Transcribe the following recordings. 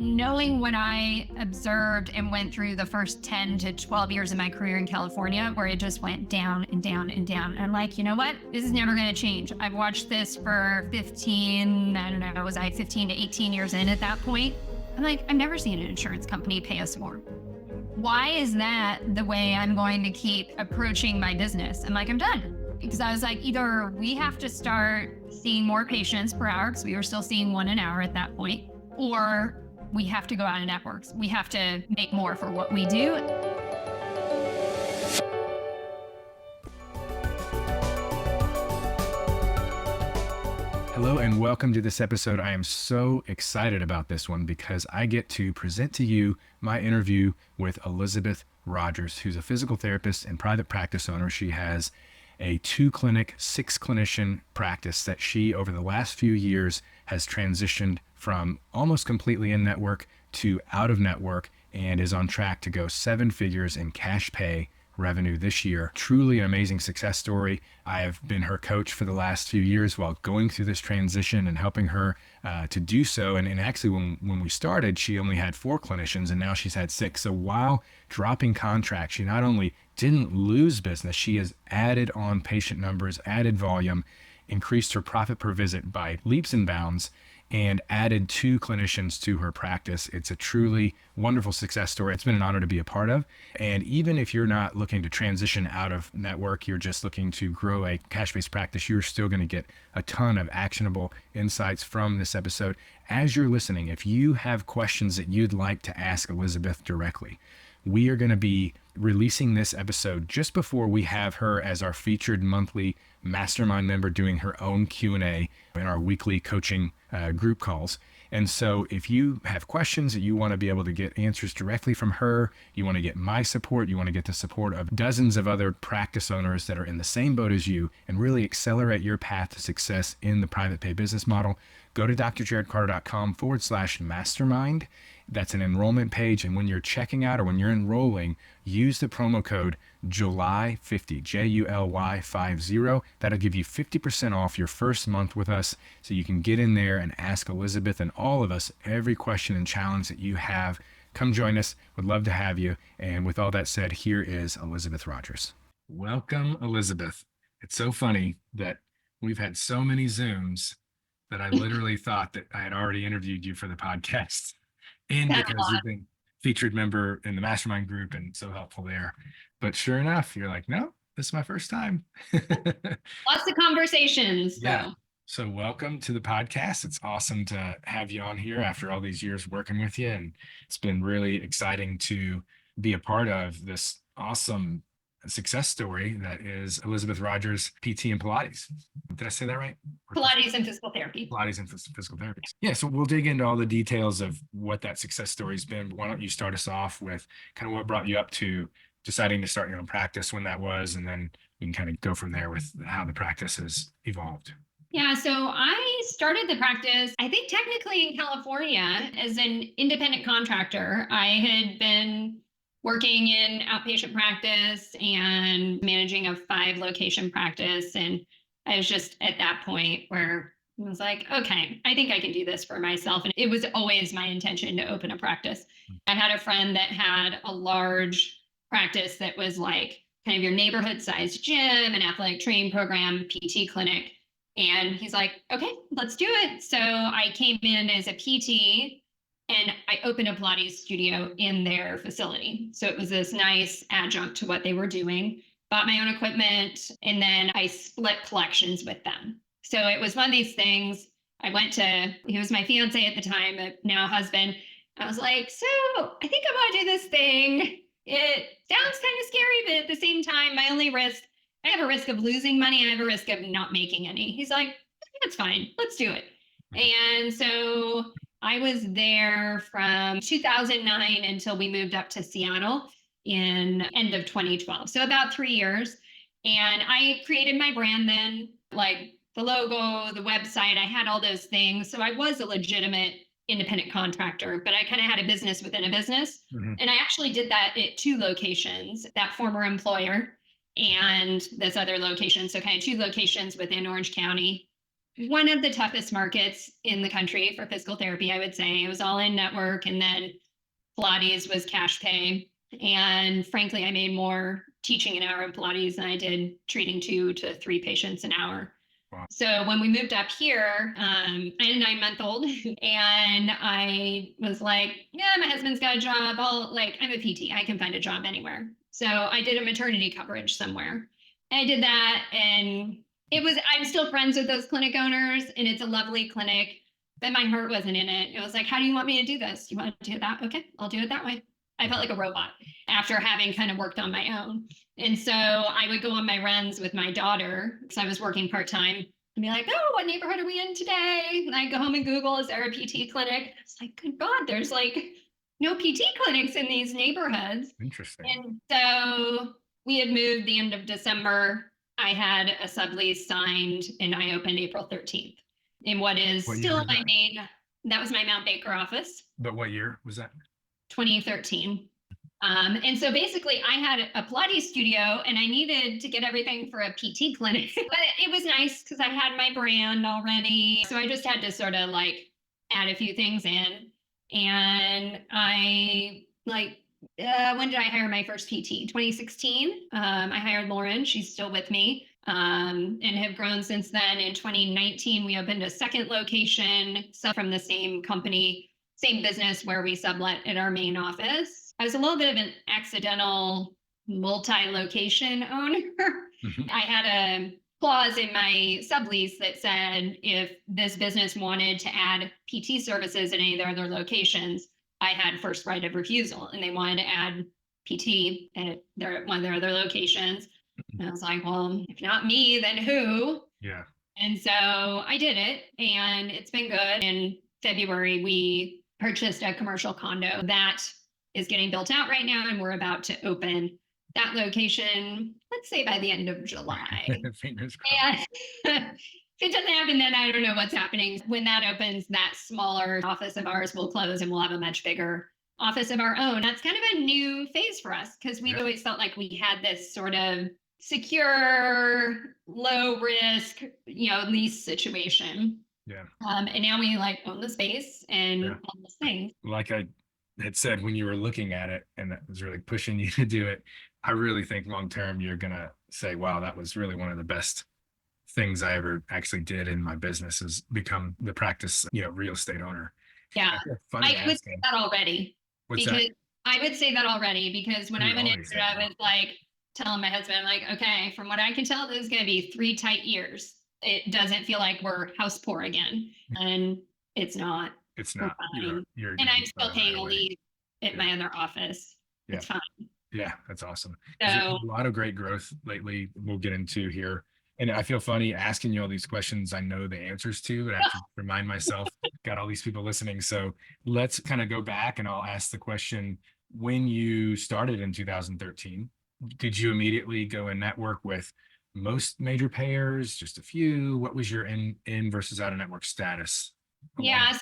knowing what I observed and went through the first 10 to 12 years of my career in California, where it just went down and down and down. And I'm like, you know what? This is never going to change. I've watched this for 15, I don't know, was I 15 to 18 years in at that point? I'm like, I've never seen an insurance company pay us more. Why is that the way I'm going to keep approaching my business? I'm like, I'm done. Because I was like, either we have to start seeing more patients per hour, because we were still seeing one an hour at that point, or we have to go out of networks. We have to make more for what we do. Hello and welcome to this episode. I am so excited about this one because I get to present to you my interview with Elizabeth Rogers, who's a physical therapist and private practice owner. She has a 2-clinic, 6-clinician practice that she, over the last few years, has transitioned from almost completely in-network to out-of-network and is on track to go 7 figures in cash pay revenue this year. Truly an amazing success story. I have been her coach for the last few years while going through this transition and helping her to do so. And actually, when we started, she only had 4 clinicians and now she's had 6. So while dropping contracts, she not only didn't lose business, she has added on patient numbers, added volume, increased her profit per visit by leaps and bounds, and added 2 clinicians to her practice. It's a truly wonderful success story. It's been an honor to be a part of. And even if you're not looking to transition out of network, you're just looking to grow a cash-based practice, you're still going to get a ton of actionable insights from this episode. As you're listening, if you have questions that you'd like to ask Elizabeth directly, we are going to be releasing this episode just before we have her as our featured monthly mastermind member doing her own Q&A in our weekly coaching group calls. And so if you have questions that you want to be able to get answers directly from her, you want to get my support, you want to get the support of dozens of other practice owners that are in the same boat as you and really accelerate your path to success in the private pay business model, go to drjarodcarter.com/mastermind. That's an enrollment page. And when you're checking out or when you're enrolling, use the promo code JULY50, JULY50. That'll give you 50% off your first month with us. So you can get in there and ask Elizabeth and all of us every question and challenge that you have. Come join us. Would love to have you. And with all that said, here is Elizabeth Rogers. Welcome, Elizabeth. It's so funny that we've had so many Zooms that I literally thought that I had already interviewed you for the podcast. And because you've been featured member in the mastermind group and so helpful there. But sure enough, you're like, no, this is my first time. Lots of conversations. Yeah. So welcome to the podcast. It's awesome to have you on here after all these years working with you. And it's been really exciting to be a part of this awesome success story that is Elizabeth Rogers, PT and Pilates. Did I say that right? Pilates and physical therapy. Pilates and physical therapy. Yeah, so we'll dig into all the details of what that success story's been. But why don't you start us off with kind of what brought you up to deciding to start your own practice, when that was, and then we can kind of go from there with how the practice has evolved. Yeah, so I started the practice, I think technically in California as an independent contractor. I had been working in outpatient practice and managing a 5-location practice. And I was just at that point where I was like, okay, I think I can do this for myself. And it was always my intention to open a practice. I had a friend that had a large practice that was like kind of your neighborhood sized gym, an athletic training program, PT clinic. And he's like, okay, let's do it. So I came in as a PT and I opened a Pilates studio in their facility. So it was this nice adjunct to what they were doing, bought my own equipment, and then I split collections with them. So it was one of these things. I went to, he was my fiance at the time, but now husband. I was like, so I think I want to do this thing. It sounds kind of scary, but at the same time, my only risk, I have a risk of losing money. I have a risk of not making any. He's like, that's fine. Let's do it. And so I was there from 2009 until we moved up to Seattle in end of 2012. So about 3 years. And I created my brand then, like the logo, the website, I had all those things. So I was a legitimate independent contractor, but I kind of had a business within a business. Mm-hmm. And I actually did that at 2 locations, that former employer and this other location. So kind of 2 locations within Orange County. one of the toughest markets in the country for physical therapy, I would say. It was all in network, and then Pilates was cash pay. And frankly, I made more teaching an hour of Pilates than I did treating 2 to 3 patients an hour. Wow. So when we moved up here, I had a 9-month-old, and I was like, yeah, my husband's got a job. I'm a PT. I can find a job anywhere. So I did a maternity coverage somewhere. And I did that, and I'm still friends with those clinic owners, and it's a lovely clinic, but my heart wasn't in it. It was like, how do you want me to do this? You want to do that? Okay, I'll do it that way. I felt like a robot after having kind of worked on my own. And so I would go on my runs with my daughter because I was working part-time and be like, oh, what neighborhood are we in today? And I go home and Google, is there a PT clinic? It's like, good God, there's like no PT clinics in these neighborhoods. Interesting. And so we had moved the end of December. I had a sublease signed, and I opened April 13th in what is still my main, that was my Mount Baker office. But what year was that? 2013. And so basically I had a Pilates studio, and I needed to get everything for a PT clinic, but it was nice because I had my brand already. So I just had to sort of like add a few things in. And when did I hire my first PT? 2016. I hired Lauren. She's still with me, and have grown since then. In 2019, we opened a second location, from the same company, same business, where we sublet at our main office. I was a little bit of an accidental multi-location owner. I had a clause in my sublease that said if this business wanted to add PT services in any of their other locations, I had first right of refusal, and they wanted to add PT at one of their other locations. And I was like, well, if not me, then who? Yeah. And so I did it, and it's been good. In February, we purchased a commercial condo that is getting built out right now, and we're about to open that location, let's say by the end of July. Fingers crossed. And if it doesn't happen, then I don't know what's happening. When that opens, that smaller office of ours will close, and we'll have a much bigger office of our own. That's kind of a new phase for us, because we've always felt like we had this sort of secure, low risk, lease situation. Yeah. And now we own the space and all those things. Like I had said, when you were looking at it and that was really pushing you to do it, I really think long term you're gonna say, wow, that was really one of the best things I ever actually did in my business, is become the practice, real estate owner. Yeah. I would say that already. I would say that already because when I went into it, I was like telling my husband, I'm like, okay, from what I can tell, this is going to be 3 tight years. It doesn't feel like we're house poor again. And it's not. It's not. And I'm still paying a lease at my other office. Yeah. It's fine. Yeah, that's awesome. So, there's a lot of great growth lately we'll get into here. And I feel funny asking you all these questions I know the answers to, but I have to remind myself, got all these people listening. So let's kind of go back, and I'll ask the question, when you started in 2013, did you immediately go and network with most major payers, just a few? What was your in versus out of network status? I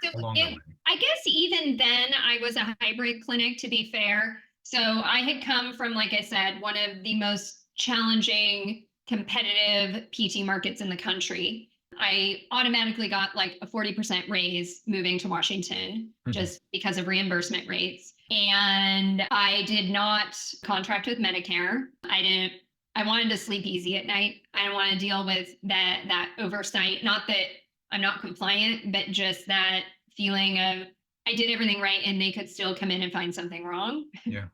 guess even then I was a hybrid clinic, to be fair. So I had come from, like I said, one of the most challenging competitive PT markets in the country. I automatically got like a 40% raise moving to Washington just because of reimbursement rates. And I did not contract with Medicare. I wanted to sleep easy at night. I didn't want to deal with that oversight. Not that I'm not compliant, but just that feeling of I did everything right and they could still come in and find something wrong. Yeah.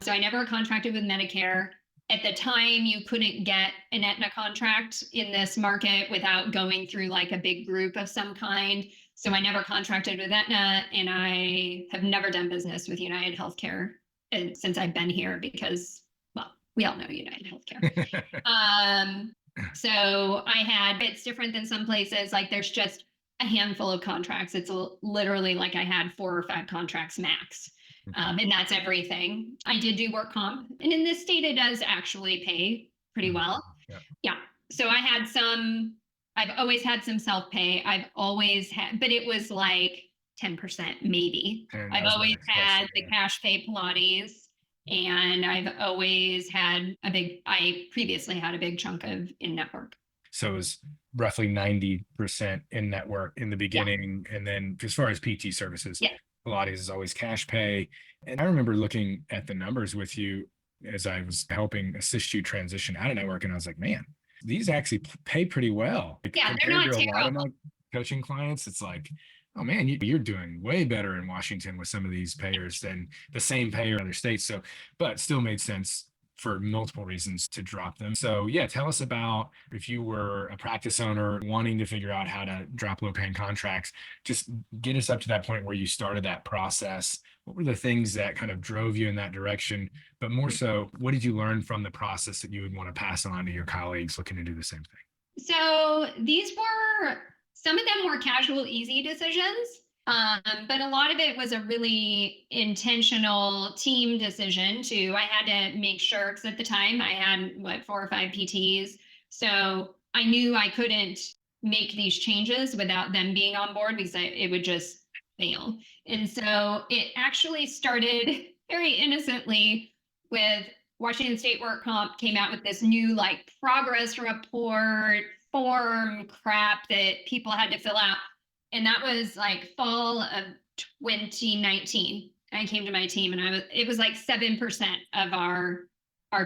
So I never contracted with Medicare. At the time, you couldn't get an Aetna contract in this market without going through like a big group of some kind. So I never contracted with Aetna, and I have never done business with United Healthcare since I've been here because, well, we all know United Healthcare. So it's different than some places. Like there's just a handful of contracts. It's literally like I had 4 or 5 contracts max. And that's everything. I did do work comp. And in this state, it does actually pay pretty well. Yeah. So I've always had some self-pay. I've always had, but it was like 10% maybe. I've always had the cash pay Pilates. And I've always had I previously had a big chunk of in-network. So is roughly 90% in network in the Yeah. beginning. And then as far as PT services, Yeah. Pilates is always cash pay. And I remember looking at the numbers with you as I was helping assist you transition out of network. And I was like, man, these actually pay pretty well. Like, Yeah. They're compared not to a lot of terrible. my coaching clients, it's like, oh man, you're doing way better in Washington with some of these payers than the same payer in other states. So, but still made sense for multiple reasons to drop them. So yeah, tell us about if you were a practice owner wanting to figure out how to drop low paying contracts, just get us up to that point where you started that process. What were the things that kind of drove you in that direction? But more so, what did you learn from the process that you would want to pass on to your colleagues looking to do the same thing? So these were, some of them were casual, easy decisions. But a lot of it was a really intentional team decision too. I had to make sure, because at the time I had what, 4 or 5 PTs. So I knew I couldn't make these changes without them being on board, because it would just fail. And so it actually started very innocently with Washington State Work Comp came out with this new like progress report form crap that people had to fill out. And that was like fall of 2019. I came to my team and it was like 7% of our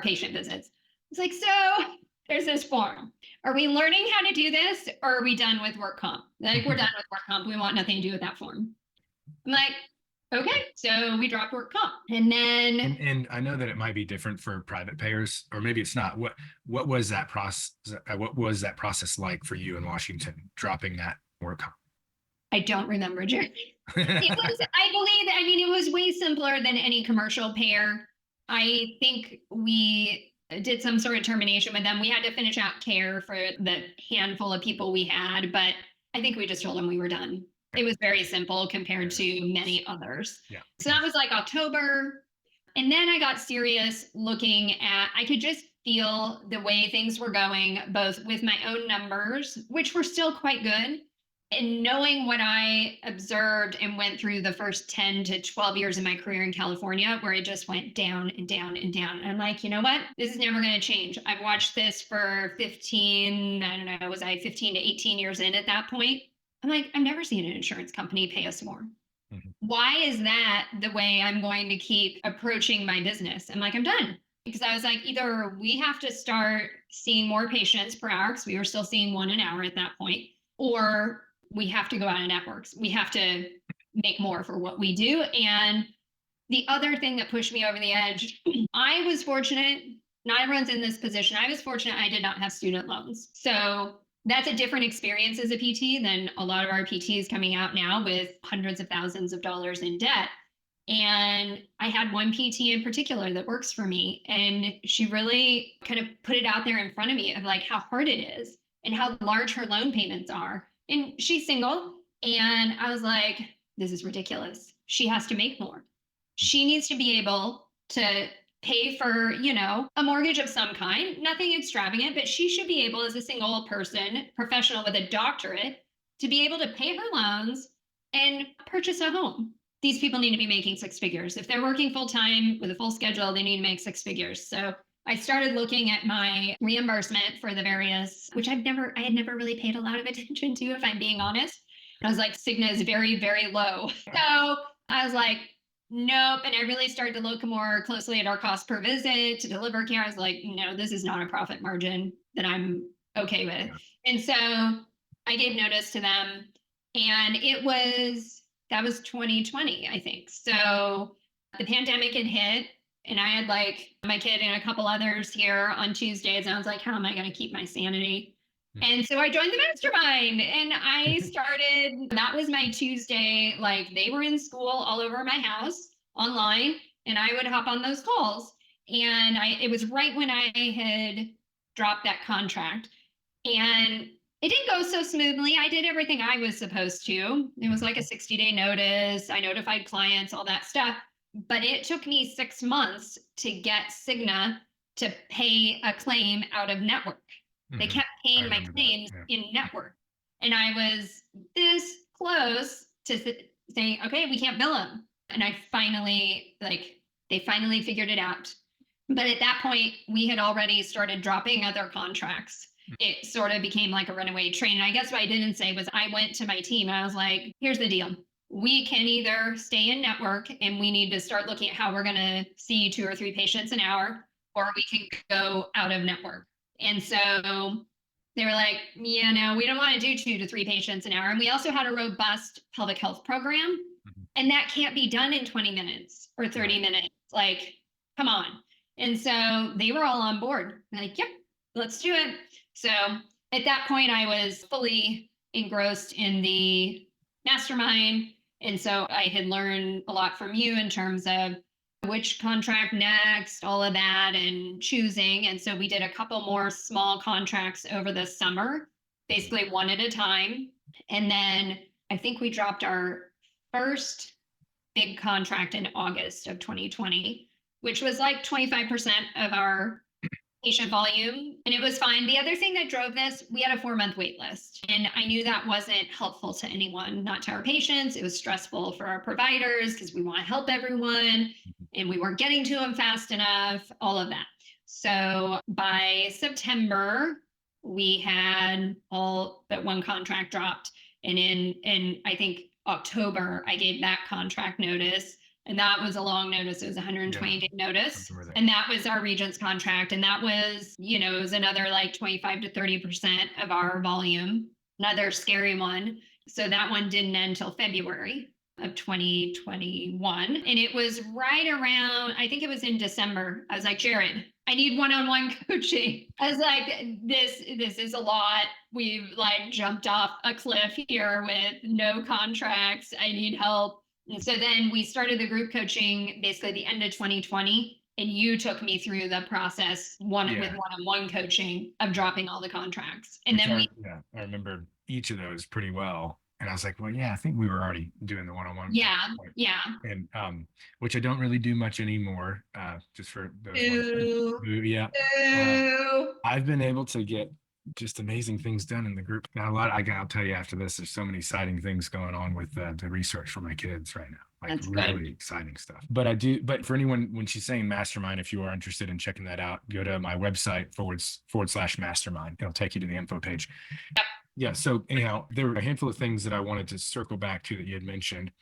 patient visits. It's like, so there's this form. Are we learning how to do this, or are we done with work comp? Like, we're done with work comp. We want nothing to do with that form. I'm like, okay, so we dropped work comp. And then And I know that it might be different for private payers, or maybe it's not. What was that process? What was that process like for you in Washington, dropping that work comp? I don't remember, Jerry. It was, I believe, I mean, it was way simpler than any commercial payer. I think we did some sort of termination with them. We had to finish out care for the handful of people we had, but I think we just told them we were done. It was very simple compared to many others. Yeah. So that was like October. And then I got serious looking at, I could just feel the way things were going, both with my own numbers, which were still quite good, and knowing what I observed and went through the first 10 to 12 years of my career in California, where it just went down and down and down. And I'm like, you know what? This is never going to change. I've watched this for 15, I don't know, was I 15 to 18 years in at that point? I'm like, I've never seen an insurance company pay us more. Mhm. Why is that the way I'm going to keep approaching my business? I'm like, I'm done. Because I was like, either we have to start seeing more patients per hour, because we were still seeing 1 an hour at that point, or we have to go out of networks. We have to make more for what we do. And the other thing that pushed me over the edge, I was fortunate, not everyone's in this position. I was fortunate I did not have student loans. So that's a different experience as a PT than a lot of our PTs coming out now with hundreds of thousands of dollars in debt. And I had one PT in particular that works for me. And she really kind of put it out there in front of me of like how hard it is and how large her loan payments are. And she's single. And I was like, this is ridiculous. She has to make more. She needs to be able to pay for, a mortgage of some kind, nothing extravagant, but she should be able, as a single person, professional with a doctorate, to be able to pay her loans and purchase a home. These people need to be making 6 figures. If they're working full time with a full schedule, they need to make 6 figures. So I started looking at my reimbursement for the various, which I had never really paid a lot of attention to, if I'm being honest. I was like, Cigna is very, very low. So I was like, nope. And I really started to look more closely at our cost per visit to deliver care. I was like, no, this is not a profit margin that I'm okay with. And so I gave notice to them, and that was 2020, I think. So the pandemic had hit, and I had like my kid and a couple others here on Tuesdays. And I was like, how am I going to keep my sanity? And so I joined the mastermind, and I started, that was my Tuesday. Like, they were in school all over my house online, and I would hop on those calls. And it was right when I had dropped that contract, and it didn't go so smoothly. I did everything I was supposed to. It was like a 60-day notice. I notified clients, all that stuff. But it took me 6 months to get Cigna to pay a claim out of network. They kept paying my claims in network. And I was this close to saying, okay, we can't bill them. And I finally, they finally figured it out. But at that point, we had already started dropping other contracts. it sort of became like a runaway train. And I guess what I didn't say was I went to my team and I was like, here's the deal. We can either stay in network and we need to start looking at how we're going to see 2 or 3 patients an hour, or we can go out of network. And so they were like, yeah, no, we don't want to do 2 to 3 patients an hour. And we also had a robust public health program. And that can't be done in 20 minutes or 30 minutes. Like, come on. And so they were all on board. Like, yep, let's do it. So at that point, I was fully engrossed in the mastermind. And so I had learned a lot from you in terms of which contract next, all of that, and choosing. And so we did a couple more small contracts over the summer, basically one at a time. And then I think we dropped our first big contract in August of 2020, which was like 25% of our patient volume. And it was fine. The other thing that drove this, we had a 4-month wait list. And I knew that wasn't helpful to anyone, not to our patients. It was stressful for our providers because we want to help everyone and we weren't getting to them fast enough, all of that. So by September, we had all but one contract dropped. And in I think October, I gave that contract notice. And that was a long notice. It was 120-day notice. And that was our Regents contract. And that was, it was another like 25 to 30% of our volume, another scary one. So that one didn't end until February of 2021. And it was right around, I think it was in December. I was like, Jarod, I need one-on-one coaching. I was like, this is a lot. We've like jumped off a cliff here with no contracts. I need help. And so then we started the group coaching basically the end of 2020. And you took me through the process with one-on-one coaching of dropping all the contracts. And then I remember each of those pretty well. And I was like, well, yeah, I think we were already doing the one-on-one. Yeah. And which I don't really do much anymore, just for those. I've been able to get just amazing things done in the group. Now, I'll tell you after this, there's so many exciting things going on with the research for my kids right now. Like that's really exciting stuff. But for anyone, when she's saying mastermind, if you are interested in checking that out, go to my website / mastermind. It'll take you to the info page. Yep. Yeah. So anyhow, there were a handful of things that I wanted to circle back to that you had mentioned.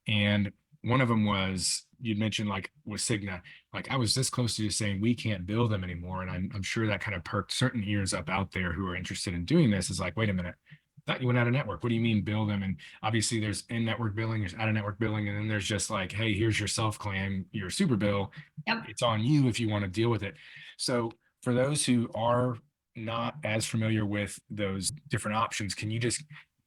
And one of them was, you'd mentioned like with Cigna, like I was this close to just saying we can't bill them anymore. And I'm sure that kind of perked certain ears up out there who are interested in doing this. Is like, wait a minute, I thought you went out of network. What do you mean bill them? And obviously there's in-network billing, there's out-of-network billing, and then there's just like, hey, here's your self-claim, your super bill. Yep. It's on you if you want to deal with it. So for those who are not as familiar with those different options, can you just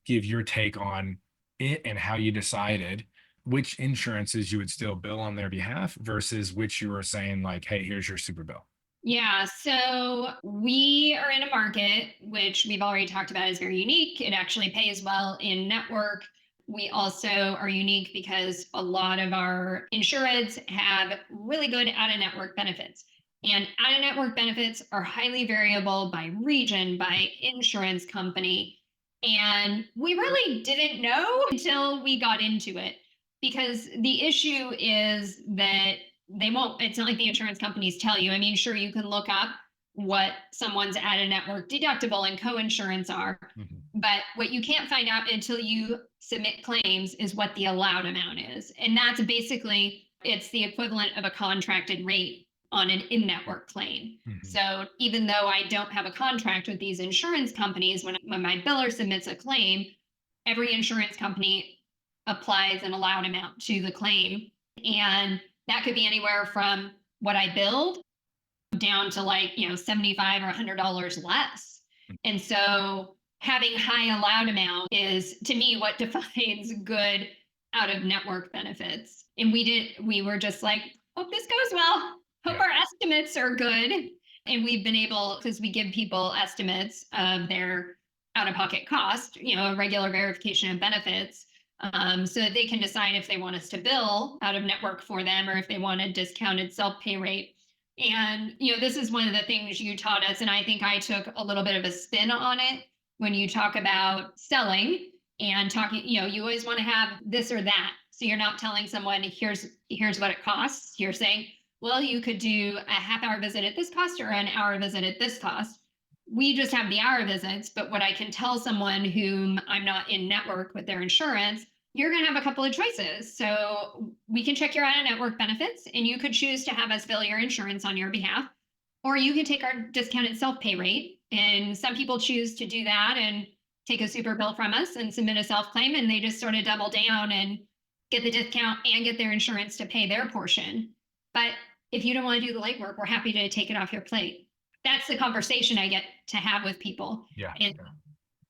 give your take on it and how you decided which insurances you would still bill on their behalf versus which you were saying like, hey, here's your super bill? Yeah, so we are in a market which we've already talked about is very unique. It actually pays well in network. We also are unique because a lot of our insureds have really good out-of-network benefits. And out-of-network benefits are highly variable by region, by insurance company. And we really didn't know until we got into it, because the issue is that it's not like the insurance companies tell you. I mean, sure, you can look up what someone's out-of-network deductible and co-insurance are, but what you can't find out until you submit claims is what the allowed amount is. And that's basically, it's the equivalent of a contracted rate on an in-network claim. So even though I don't have a contract with these insurance companies, when my biller submits a claim, every insurance company applies an allowed amount to the claim. And that could be anywhere from what I billed down to like, $75 or $100 less. And so having high allowed amount is, to me, what defines good out-of-network benefits. And we were just like, hope this goes well. Hope our estimates are good. And we've been able, because we give people estimates of their out-of-pocket cost, a regular verification of benefits, so that they can decide if they want us to bill out of network for them or if they want a discounted self-pay rate. And, this is one of the things you taught us. And I think I took a little bit of a spin on it when you talk about selling and talking, you always want to have this or that. So you're not telling someone, here's what it costs. You're saying, well, you could do a half-hour visit at this cost or an hour visit at this cost. we just have the hour visits, but what I can tell someone whom I'm not in network with their insurance, you're going to have a couple of choices. So we can check your out of network benefits, and you could choose to have us bill your insurance on your behalf, or you can take our discounted self pay rate. And some people choose to do that and take a super bill from us and submit a self claim, and they just sort of double down and get the discount and get their insurance to pay their portion. But if you don't want to do the legwork, we're happy to take it off your plate. That's the conversation I get to have with people. Yeah. And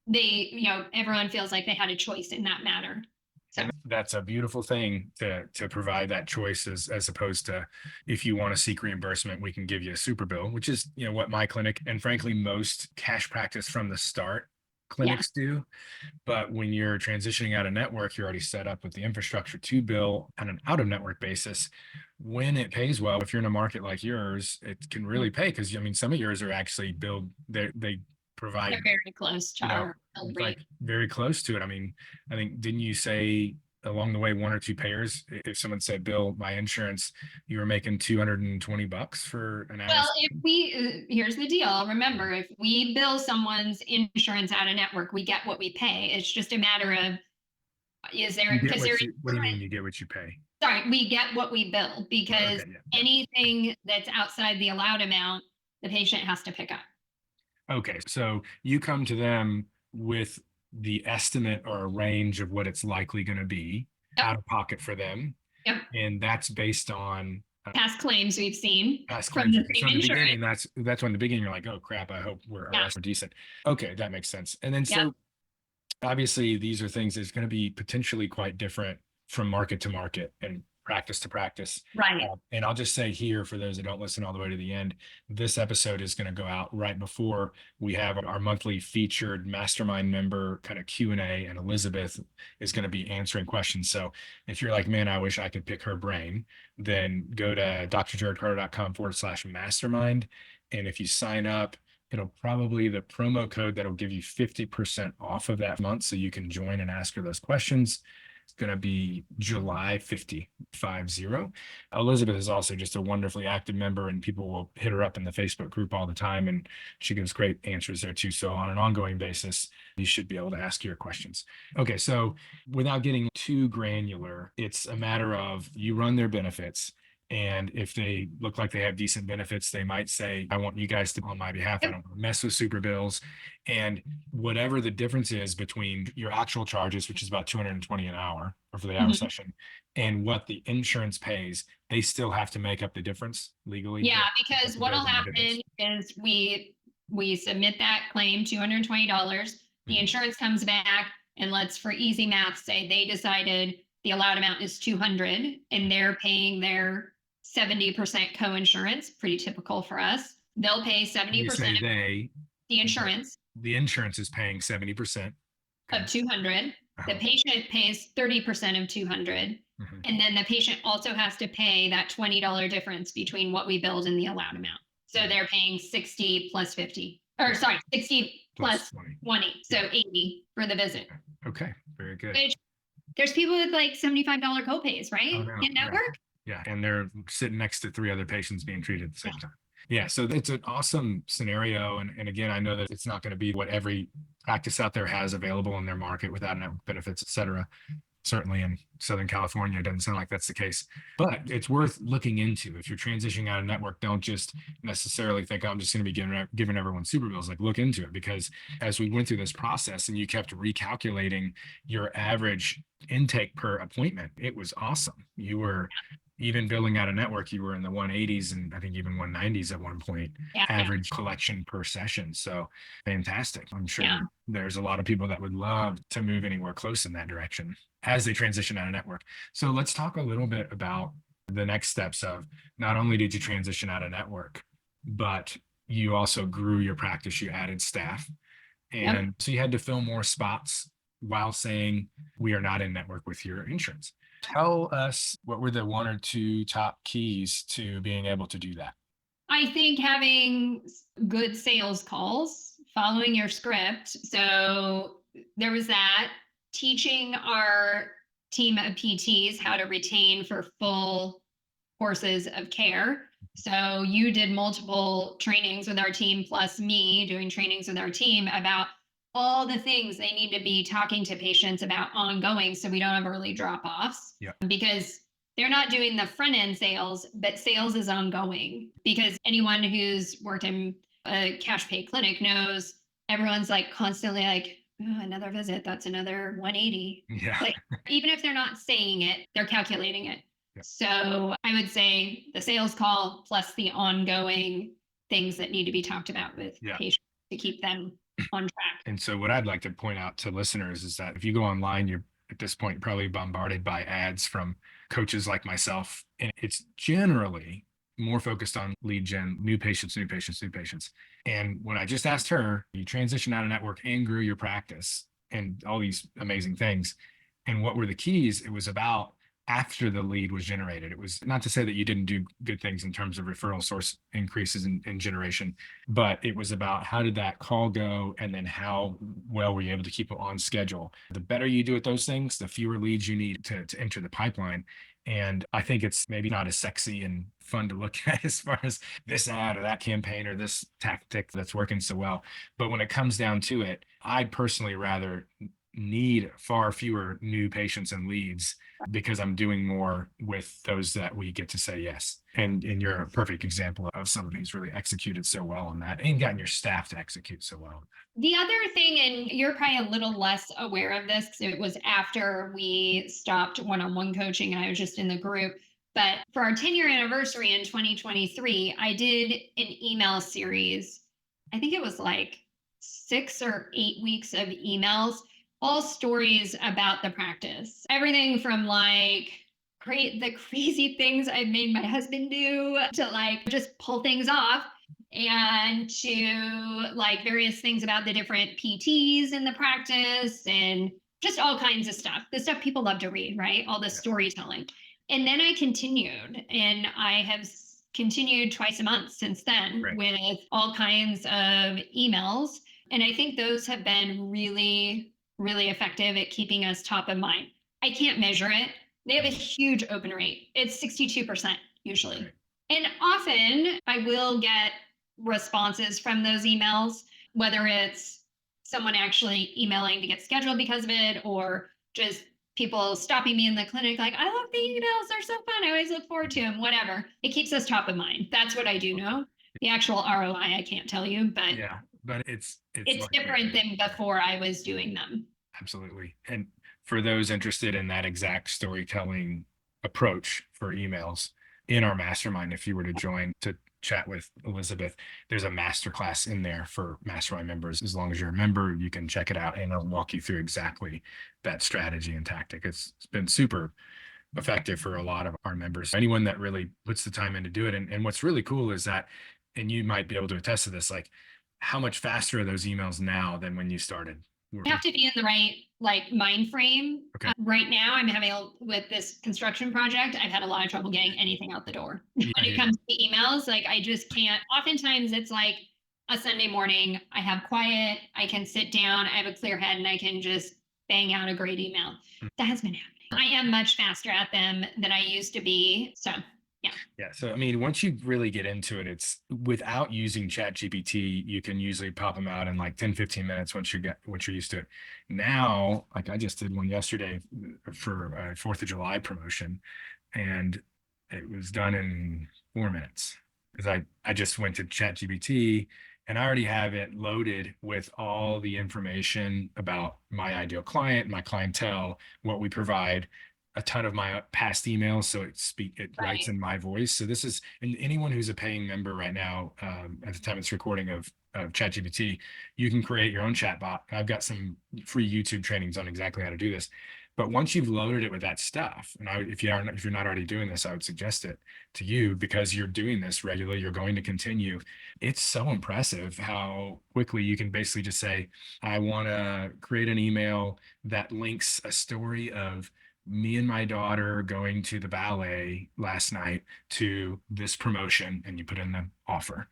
they, everyone feels like they had a choice in that matter. So And that's a beautiful thing to provide that choice as opposed to, if you want to seek reimbursement, we can give you a super bill, which is, what my clinic and frankly most cash practice from the start clinics do. But when you're transitioning out of network, you're already set up with the infrastructure to bill on an out of network basis. When it pays well, if you're in a market like yours, it can really pay, because some of yours are actually billed. They provide, they're very close to our bill rate. like very close to it. I think, didn't you say along the way, one or two payers, if someone said, bill my insurance, you were making $220 for an hour? Well, if we, here's the deal. Remember, if we bill someone's insurance out of network, we get what we pay. It's just a matter of, is there, because there, what do you mean you get what you pay? sorry, we get what we bill, because Okay, yeah. anything that's outside the allowed amount, the patient has to pick up. Okay, so you come to them with the estimate or a range of what it's likely going to be out of pocket for them. Yep. And that's based on Past claims we've seen past from claims. the So same in the beginning, insurance. that's when in the beginning you're like, oh crap, I hope our odds are decent. Okay, that makes sense. And then so obviously these are things that's going to be potentially quite different from market to market and practice to practice. Right. And I'll just say here, for those that don't listen all the way to the end, this episode is going to go out right before we have our monthly featured mastermind member kind of Q&A, and Elizabeth is going to be answering questions. So if you're like, man, I wish I could pick her brain, then go to drjarodcarter.com/mastermind. And if you sign up, it'll probably the promo code that'll give you 50% off of that month, so you can join and ask her those questions. It's going to be July 50. Elizabeth is also just a wonderfully active member, and people will hit her up in the Facebook group all the time, and she gives great answers there too. So on an ongoing basis, you should be able to ask your questions. Okay, so without getting too granular, it's a matter of you run their benefits. And if they look like they have decent benefits, they might say, I want you guys to, on my behalf, I don't want to mess with super bills. And whatever the difference is between your actual charges, which is about $220 an hour or for the hour session, and what the insurance pays, they still have to make up the difference legally. Yeah, because what'll happen is we submit that claim, $220. The insurance comes back, and let's, for easy math, say they decided the allowed amount is $200, and they're paying their 70% co-insurance, pretty typical for us. They'll pay 70% of the insurance. The insurance is paying 70% of 200. The patient pays 30% of 200. And then the patient also has to pay that $20 difference between what we billed and the allowed amount. So they're paying 60 plus 50, or sorry, 60 plus 20. So 80 for the visit. Okay, very good. Which, there's people with like $75 copays, right? In network. Yeah, and they're sitting next to 3 other patients being treated at the same time. Yeah, so it's an awesome scenario. And again, I know that it's not going to be what every practice out there has available in their market without network benefits, et cetera. Certainly in Southern California, it doesn't sound like that's the case, but it's worth looking into. If you're transitioning out of network, don't just necessarily think, I'm just going to be giving everyone super bills. Like, look into it, because as we went through this process and you kept recalculating your average intake per appointment, it was awesome. You were even billing out of network, you were in the 180s and I think even 190s at one point, average collection per session. So fantastic. I'm sure there's a lot of people that would love to move anywhere close in that direction as they transition out of network. So let's talk a little bit about the next steps of, not only did you transition out of network, but you also grew your practice, you added staff. And so you had to fill more spots while saying, we are not in network with your insurance. Tell us, what were the 1 or 2 top keys to being able to do that? I think having good sales calls, following your script. So there was that. Teaching our team of PTs how to retain for full courses of care. So you did multiple trainings with our team, plus me doing trainings with our team about all the things they need to be talking to patients about ongoing so we don't have early drop-offs. Yeah. Because they're not doing the front end sales, but sales is ongoing. Because anyone who's worked in a cash pay clinic knows everyone's like constantly like, oh, another visit, that's another 180. Yeah. Like, even if they're not saying it, they're calculating it. Yeah. So I would say the sales call plus the ongoing things that need to be talked about with patients to keep them on track. And so what I'd like to point out to listeners is that if you go online, you're at this point probably bombarded by ads from coaches like myself. And it's generally more focused on lead gen, new patients, new patients, new patients. And when I just asked her, you transitioned out of network and grew your practice and all these amazing things. And what were the keys? It was about after the lead was generated. It was not to say that you didn't do good things in terms of referral source increases in generation, but it was about how did that call go and then how well were you able to keep it on schedule. The better you do at those things, the fewer leads you need to enter the pipeline. And I think it's maybe not as sexy and fun to look at as far as this ad or that campaign or this tactic that's working so well. But when it comes down to it, I'd personally rather need far fewer new patients and leads because I'm doing more with those that we get to say yes. And you're a perfect example of somebody who's really executed so well on that and gotten your staff to execute so well. The other thing, and you're probably a little less aware of this because it was after we stopped one-on-one coaching and I was just in the group. But for our 10-year anniversary in 2023, I did an email series. I think it was like 6 or 8 weeks of emails, all stories about the practice. Everything from like the crazy things I've made my husband do to like just pull things off, and to like various things about the different PTs in the practice and just all kinds of stuff. The stuff people love to read, right? All the storytelling. And then I continued, and I have continued twice a month since then with all kinds of emails. And I think those have been really, really effective at keeping us top of mind. I can't measure it. They have a huge open rate. It's 62% usually. And often I will get responses from those emails, whether it's someone actually emailing to get scheduled because of it, or just people stopping me in the clinic like, I love the emails, they're so fun, I always look forward to them, whatever. It keeps us top of mind. That's what I do know. The actual ROI I can't tell you, but yeah, but it's like different than before I was doing them. Absolutely. And for those interested in that exact storytelling approach for emails in our mastermind, if you were to join to chat with Elizabeth, there's a masterclass in there for mastermind members. As long as you're a member, you can check it out and it'll walk you through exactly that strategy and tactic. It's been super effective for a lot of our members. Anyone that really puts the time in to do it. And what's really cool is that, and you might be able to attest to this, like how much faster are those emails now than when you started? You have to be in the right like mind frame. Okay. Right now, I'm having with this construction project, I've had a lot of trouble getting anything out the door. When it comes to emails, like I just can't. Oftentimes, it's like a Sunday morning. I have quiet. I can sit down. I have a clear head, and I can just bang out a great email. That has been happening. I am much faster at them than I used to be. So. Yeah. So, I mean, once you really get into it, it's without using ChatGPT, you can usually pop them out in like 10, 15 minutes once you're used to it. Now, like I just did one yesterday for a 4th of July promotion, and it was done in 4 minutes because I just went to ChatGPT and I already have it loaded with all the information about my ideal client, my clientele, what we provide, a ton of my past emails, so it writes in my voice. So this is, and anyone who's a paying member right now, at the time it's recording of ChatGPT, you can create your own chatbot. I've got some free YouTube trainings on exactly how to do this. But once you've loaded it with that stuff, and if you're not already doing this, I would suggest it to you because you're doing this regularly. You're going to continue. It's so impressive how quickly you can basically just say, I want to create an email that links a story of me and my daughter going to the ballet last night to this promotion, and you put in the offer.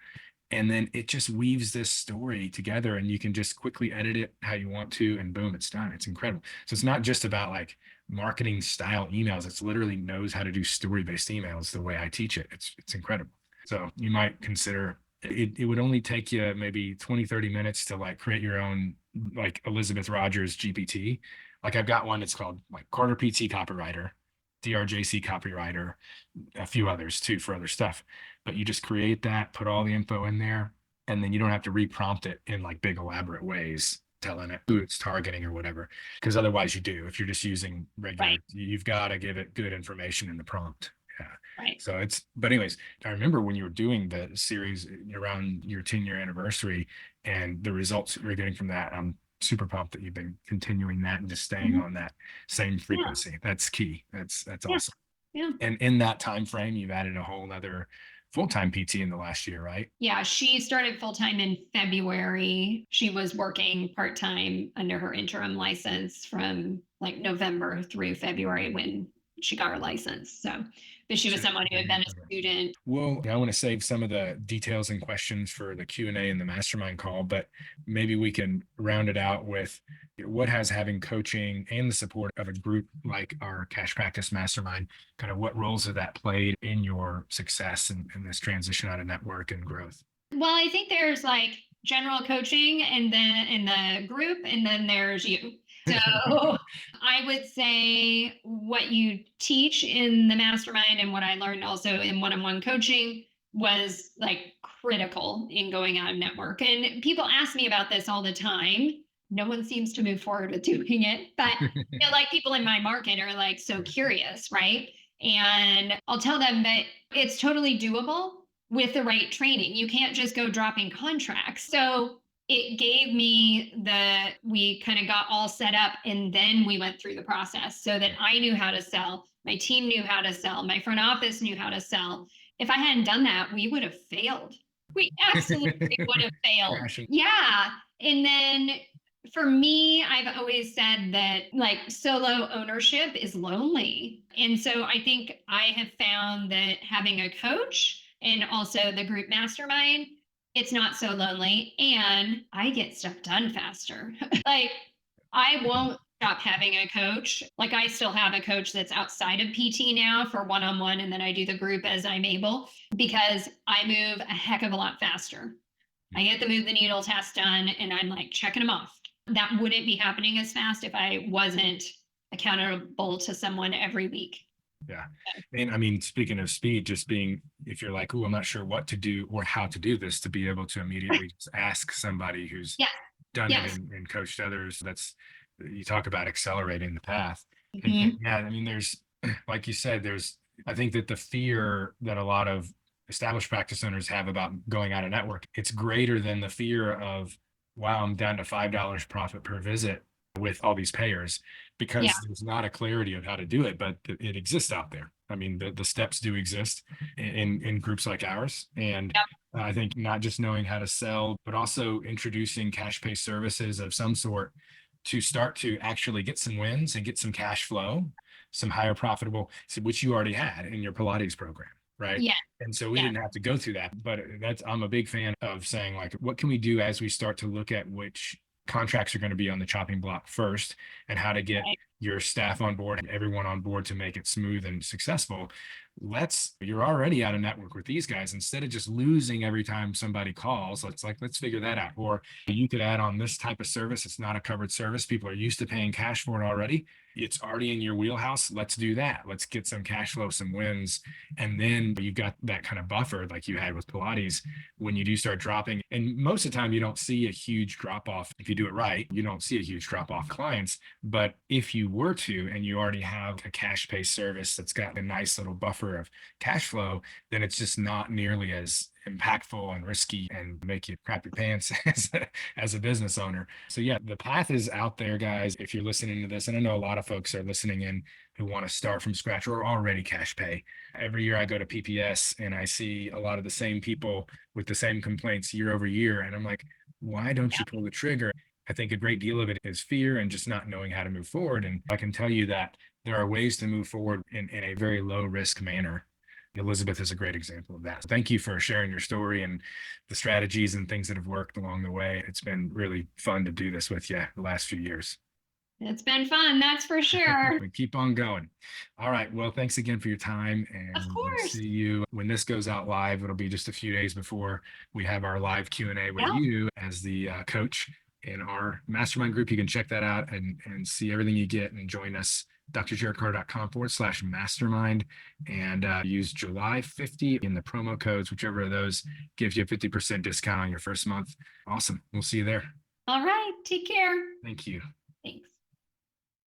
And then it just weaves this story together and you can just quickly edit it how you want to, and boom, it's done. It's incredible. So it's not just about like marketing style emails. It's literally knows how to do story-based emails the way I teach it. It's incredible. So you might consider it would only take you maybe 20, 30 minutes to like create your own like Elizabeth Rogers GPT. Like I've got one that's called like Carter PT copywriter, DRJC copywriter, a few others too for other stuff. But you just create that, put all the info in there, and then you don't have to reprompt it in like big elaborate ways, telling it who it's targeting or whatever. Because otherwise you do. If you're just using regular, Right. you've got to give it good information in the prompt. Yeah. Right. So but anyways, I remember when you were doing the series around your 10-year anniversary and the results that you're getting from that. I'm super pumped that you've been continuing that and just staying on that same frequency. That's key. That's Yeah. awesome. Yeah. And in that time frame, you've added a whole other full-time PT in the last year, right? Yeah, she started full-time in February. She was working part-time under her interim license from like November through February when she got her license. So, but she was someone who had been a student. Well, I want to save some of the details and questions for the Q&A and the mastermind call, but maybe we can round it out with what has having coaching and the support of a group like our Cash Practice Mastermind, kind of what roles have that played in your success in this transition out of network and growth? Well, I think there's like general coaching and then in the group, and then there's you. So I would say what you teach in the mastermind and what I learned also in one-on-one coaching was like critical in going out of network. And people ask me about this all the time. No one seems to move forward with doing it, but like people in my market are like so curious, right? And I'll tell them that it's totally doable with the right training. You can't just go dropping contracts. So it gave me we kind of got all set up and then we went through the process so that I knew how to sell. My team knew how to sell. My front office knew how to sell. If I hadn't done that, we would have failed. We absolutely would have failed. Yeah. And then for me, I've always said that like solo ownership is lonely. And so I think I have found that having a coach and also the group mastermind, it's not so lonely and I get stuff done faster. Like I won't stop having a coach. Like I still have a coach that's outside of PT now for one-on-one, and then I do the group as I'm able because I move a heck of a lot faster. I get the move the needle test done and I'm like checking them off. That wouldn't be happening as fast if I wasn't accountable to someone every week. Yeah. And I mean, speaking of speed, just being, if you're like, oh, I'm not sure what to do or how to do this, to be able to immediately just ask somebody who's done it and coached others. You talk about accelerating the path. And yeah, I mean, there's, like you said, I think that the fear that a lot of established practice owners have about going out of network, it's greater than the fear of, wow, I'm down to $5 profit per visit with all these payers, because there's not a clarity of how to do it, but it exists out there. I mean, the steps do exist in groups like ours. And I think not just knowing how to sell, but also introducing cash pay services of some sort to start to actually get some wins and get some cash flow, some higher profitable, which you already had in your Pilates program. Right. Yeah. And so we didn't have to go through that, but I'm a big fan of saying like, what can we do as we start to look at which contracts are going to be on the chopping block first and how to get your staff on board and everyone on board to make it smooth and successful. You're already out of network with these guys. Instead of just losing every time somebody calls, let's figure that out. Or you could add on this type of service. It's not a covered service. People are used to paying cash for it already. It's already in your wheelhouse. Let's do that. Let's get some cash flow, some wins. And then you've got that kind of buffer like you had with Pilates when you do start dropping. And most of the time you don't see a huge drop off. If you do it right, you don't see a huge drop off clients. But if you were to, and you already have a cash pay service that's got a nice little buffer of cash flow, then it's just not nearly as impactful and risky and make you crap your pants as a business owner. So yeah, the path is out there, guys. If you're listening to this, and I know a lot of folks are listening in who want to start from scratch or already cash pay. Every year I go to PPS and I see a lot of the same people with the same complaints year over year. And I'm like, why don't you pull the trigger? I think a great deal of it is fear and just not knowing how to move forward. And I can tell you that there are ways to move forward in a very low risk manner. Elizabeth is a great example of that. Thank you for sharing your story and the strategies and things that have worked along the way. It's been really fun to do this with you the last few years. It's been fun, that's for sure. We keep on going. All right. Well, thanks again for your time. Of And we'll course. see you when this goes out live. It'll be just a few days before we have our live Q&A with Yep. you as the coach in our mastermind group. You can check that out and see everything you get and join us. drjarodcarter.com/mastermind and use July 50 in the promo codes, whichever of those gives you a 50% discount on your first month. Awesome. We'll see you there. All right. Take care. Thank you. Thanks.